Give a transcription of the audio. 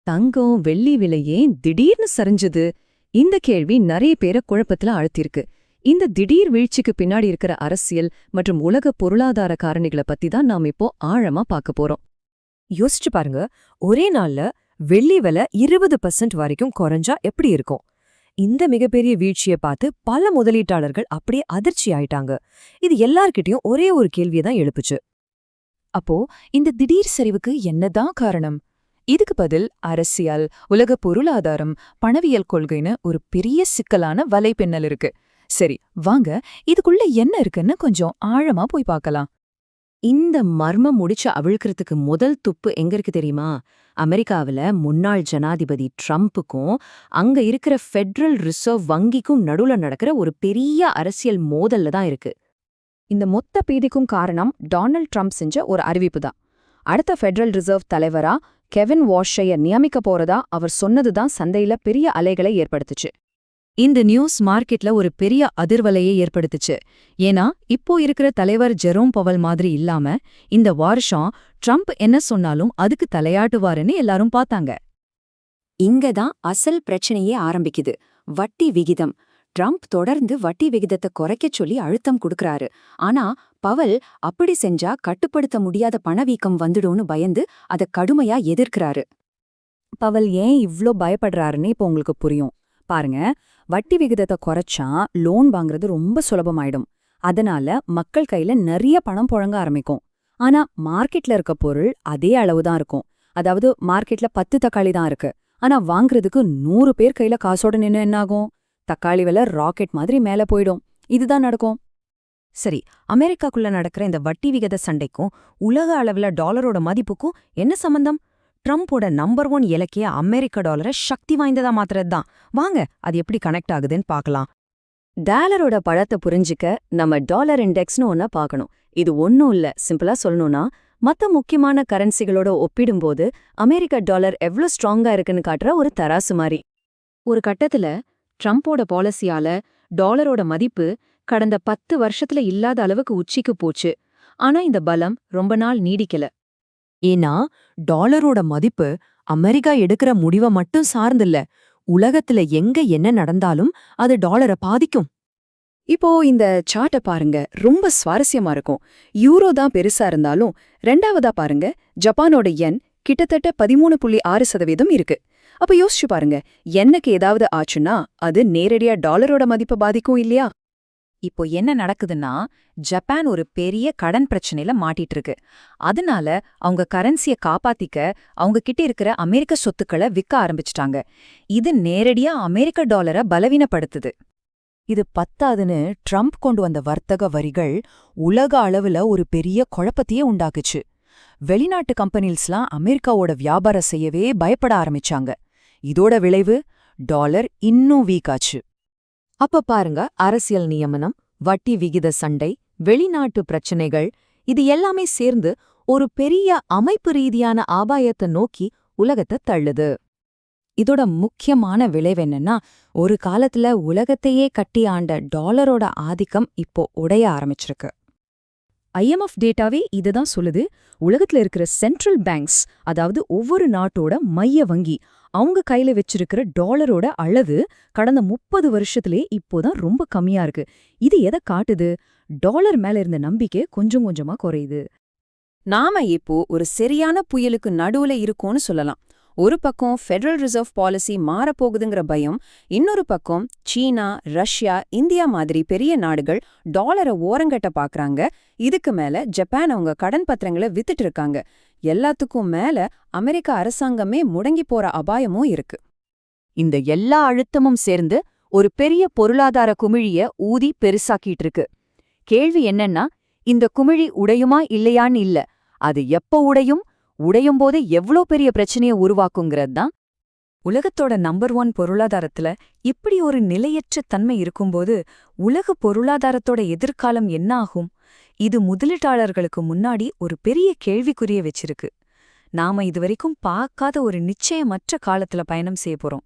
தங்கம் வெள்ளி விலையே திடீர்னு சரிஞ்சது. இந்த கேள்வி நிறைய பேரை குழப்பத்துல ஆழ்த்திருக்கு. இந்த திடீர் வீழ்ச்சிக்கு பின்னாடி இருக்கிற அரசியல் மற்றும் உலக பொருளாதார காரணிகளை பத்தி தான் நாம் இப்போ ஆழமா பார்க்க போறோம். யோசிச்சு பாருங்க, ஒரே நாள்ல வெள்ளி விலை 20% வரைக்கும் குறைஞ்சா எப்படி இருக்கும்? இந்த மிகப்பெரிய வீழ்ச்சியை பார்த்து பல முதலீட்டாளர்கள் அப்படியே அதிர்ச்சி ஆயிட்டாங்க. இது எல்லார்கிட்டயும் ஒரே ஒரு கேள்வியை தான் எழுப்புச்சு. அப்போ இந்த திடீர் சரிவுக்கு என்னதான் காரணம்? இதுக்கு பதில் அரசியல், உலக பொருளாதாரம், பணவியல் கொள்கைன்னு ஒரு பெரிய சிக்கலான வலைப்பின்னல் இருக்கு. சரி, வாங்க இதுக்குள்ள என்ன இருக்குன்னு கொஞ்சம் ஆழமா போய் பார்க்கலாம். இந்த மர்மம் முடிச்சு அவிழ்க்கிறதுக்கு முதல் துப்பு எங்க இருக்கு தெரியுமா? அமெரிக்காவில முன்னாள் ஜனாதிபதி ட்ரம்ப்புக்கும் அங்க இருக்கிற ஃபெடரல் ரிசர்வ் வங்கிக்கும் நடுவுல நடக்கிற ஒரு பெரிய அரசியல் மோதல்ல தான் இருக்கு. இந்த மொத்த பீதிக்கும் காரணம் டொனால்ட் ட்ரம்ப் செஞ்ச ஒரு அறிவிப்பு தான். அடுத்த ஃபெடரல் ரிசர்வ் தலைவரா கெவின் வாஷைய நியமிக்க போறதா அவர் சொன்னதுதான் சந்தையில பெரிய அலைகளை ஏற்படுத்துச்சு. இந்த நியூஸ் மார்க்கெட்ல ஒரு பெரிய அதிர்வலையை ஏற்படுத்துச்சு. ஏன்னா இப்போ இருக்கிற தலைவர் ஜெரோம் பவல் மாதிரி இல்லாம இந்த வருஷம் ட்ரம்ப் என்ன சொன்னாலும் அதுக்கு தலையாட்டுவாருன்னு எல்லாரும் பார்த்தாங்க. இங்கதான் அசல் பிரச்சனையே ஆரம்பிக்குது. வட்டி விகிதம். ட்ரம்ப் தொடர்ந்து வட்டி விகிதத்தை குறைக்கச் சொல்லி அழுத்தம் கொடுக்கறாரு. ஆனா பவல் அப்படி செஞ்சா கட்டுப்படுத்த முடியாத பணவீக்கம் வந்துடும்னு பயந்து அதை கடுமையா எதிர்க்கிறாரு. பவல் ஏன் இவ்ளோ பயப்படுறாருன்னு இப்போ உங்களுக்கு புரியும். பாருங்க, வட்டி விகிதத்தை குறைச்சா லோன் வாங்குறது ரொம்ப சுலபமாயிடும். அதனால மக்கள் கையில நிறைய பணம் புழங்க ஆரம்பிக்கும். ஆனா மார்க்கெட்ல இருக்க பொருள் அதே அளவுதான் இருக்கும். அதாவது மார்க்கெட்ல 10 தக்காளி தான் இருக்கு. ஆனா வாங்குறதுக்கு 100 பேர் கையில காசோட நின்னு என்னாகும்? தக்காளி விலை ராக்கெட் மாதிரி மேல போயிடும். இதுதான் நடக்கும். சரி, அமெரிக்காக்குள்ள நடக்கிற இந்த வட்டி விகித சண்டைக்கும் உலக அளவுல டாலரோட மதிப்புக்கும் என்ன சம்பந்தம்? ட்ரம்போட நம்பர் 1 இலக்கிய அமெரிக்க டாலரை சக்தி வாய்ந்ததா மாத்துறதுதான். வாங்க அது எப்படி கனெக்ட் ஆகுதுன்னு பார்க்கலாம். டாலரோட பழத்தை புரிஞ்சிக்க நம்ம டாலர் இண்டெக்ஸ்னு ஒன்ன பார்க்கணும். இது ஒன்னும் இல்ல, சிம்பிளா சொல்லணும்னா மத்த முக்கியமான கரன்சிகளோட ஒப்பிடும்போது அமெரிக்க டாலர் எவ்ளோ ஸ்ட்ராங்கா இருக்குன்னு காட்டுற ஒரு தராசு மாதிரி. ஒரு கட்டத்துல ட்ரம்போட பாலிசியால டாலரோட மதிப்பு கடந்த 10 வருஷத்துல இல்லாத அளவுக்கு உச்சிக்கு போச்சு. ஆனா இந்த பலம் ரொம்ப நாள் நீடிக்கல. ஏன்னா டாலரோட மதிப்பு அமெரிக்கா எடுக்கிற முடிவை மட்டும் சார்ந்தில்ல, உலகத்துல எங்க என்ன நடந்தாலும் அது டாலரை பாதிக்கும். இப்போ இந்த சார்ட்ட பாருங்க, ரொம்ப சுவாரஸ்யமா இருக்கும். யூரோ தான் பெருசா இருந்தாலும் ரெண்டாவதா பாருங்க, ஜப்பானோட யென் கிட்டத்தட்ட 13.6% இருக்கு. அப்ப யோசிச்சு பாருங்க, யென்னுக்கு ஏதாவது ஆச்சுன்னா அது நேரடியா டாலரோட மதிப்பை பாதிக்கும் இல்லையா? இப்போ என்ன நடக்குதுன்னா, ஜப்பான் ஒரு பெரிய கடன் பிரச்சனையில மாட்டிட்டு இருக்கு. அதனால அவங்க கரன்சியை காப்பாத்திக்க அவங்க கிட்ட இருக்கிற அமெரிக்க சொத்துக்களை விற்க ஆரம்பிச்சிட்டாங்க. இது நேரடியா அமெரிக்க டாலரை பலவீனப்படுத்துது. இது பத்தாதுன்னு ட்ரம்ப் கொண்டு வந்த வர்த்தக வரிகள் உலக அளவுல ஒரு பெரிய குழப்பத்தையே உண்டாக்குச்சு. வெளிநாட்டு கம்பெனிஸ்லாம் அமெரிக்காவோட வியாபாரம் செய்யவே பயப்பட ஆரம்பிச்சாங்க. இதோட விளைவு டாலர் இன்னும் வீக்காச்சு. அப்ப பாருங்க, அரசியல் நியமனம், வட்டி விகித சண்டை, வெளிநாட்டு பிரச்சனைகள், இது எல்லாமே சேர்ந்து ஒரு பெரிய அமைப்பு ரீதியான ஆபாயத்தை நோக்கி உலகத்தை தள்ளுது. இதோட முக்கியமான விளைவு என்னன்னா, ஒரு காலத்துல உலகத்தையே கட்டி ஆண்ட டாலரோட ஆதிக்கம் இப்போ உடைய ஆரம்பிச்சிருக்கு. IMF டேட்டாவே இதுதான் சொல்லுது. உலகத்துல இருக்கிற சென்ட்ரல் பேங்க்ஸ், அதாவது ஒவ்வொரு நாட்டோட மைய வங்கி, அவங்க கையில வச்சிருக்கிற டாலரோட அளவு கடந்த 30 வருஷத்திலே இப்போதான் ரொம்ப கம்மியா இருக்கு. இது எதை காட்டுது? டாலர் மேல இருந்த நம்பிக்கை கொஞ்சம் கொஞ்சமா குறையுது. நாம இப்போ ஒரு சரியான புயலுக்கு நடுவுல இருக்கோம்னு சொல்லலாம். ஒரு பக்கம் ஃபெடரல் ரிசர்வ் பாலிசி மாறப்போகுதுங்கிற பயம், இன்னொரு பக்கம் சீனா, ரஷ்யா, இந்தியா மாதிரி பெரிய நாடுகள் டாலரை ஓரங்கட்ட பாக்குறாங்க. இதுக்கு மேல ஜப்பான் அவங்க கடன் பத்திரங்களை வித்துட்டு இருக்காங்க. எல்லாத்துக்கும் மேல அமெரிக்க அரசாங்கமே முடங்கி போற அபாயமும் இருக்கு. இந்த எல்லா அழுத்தமும் சேர்ந்து ஒரு பெரிய பொருளாதார குமிழிய ஊதி பெருசாக்கிட்டு இருக்கு. கேள்வி என்னன்னா, இந்த குமிழி உடையுமா இல்லையான்னு இல்ல, அது எப்ப உடையும் போது எவ்ளோ பெரிய பிரச்சனையை உருவாக்குங்கிறது தான். உலகத்தோட நம்பர் 1 பொருளாதாரத்துல இப்படி ஒரு நிலையற்ற தன்மை இருக்கும்போது உலக பொருளாதாரத்தோட எதிர்காலம் என்ன ஆகும்? இது முதலீட்டாளர்களுக்கு முன்னாடி ஒரு பெரிய கேள்விக்குறிய வச்சிருக்கு. நாம இதுவரைக்கும் பார்க்காத ஒரு நிச்சயமற்ற காலத்துல பயணம் செய்ய போறோம்.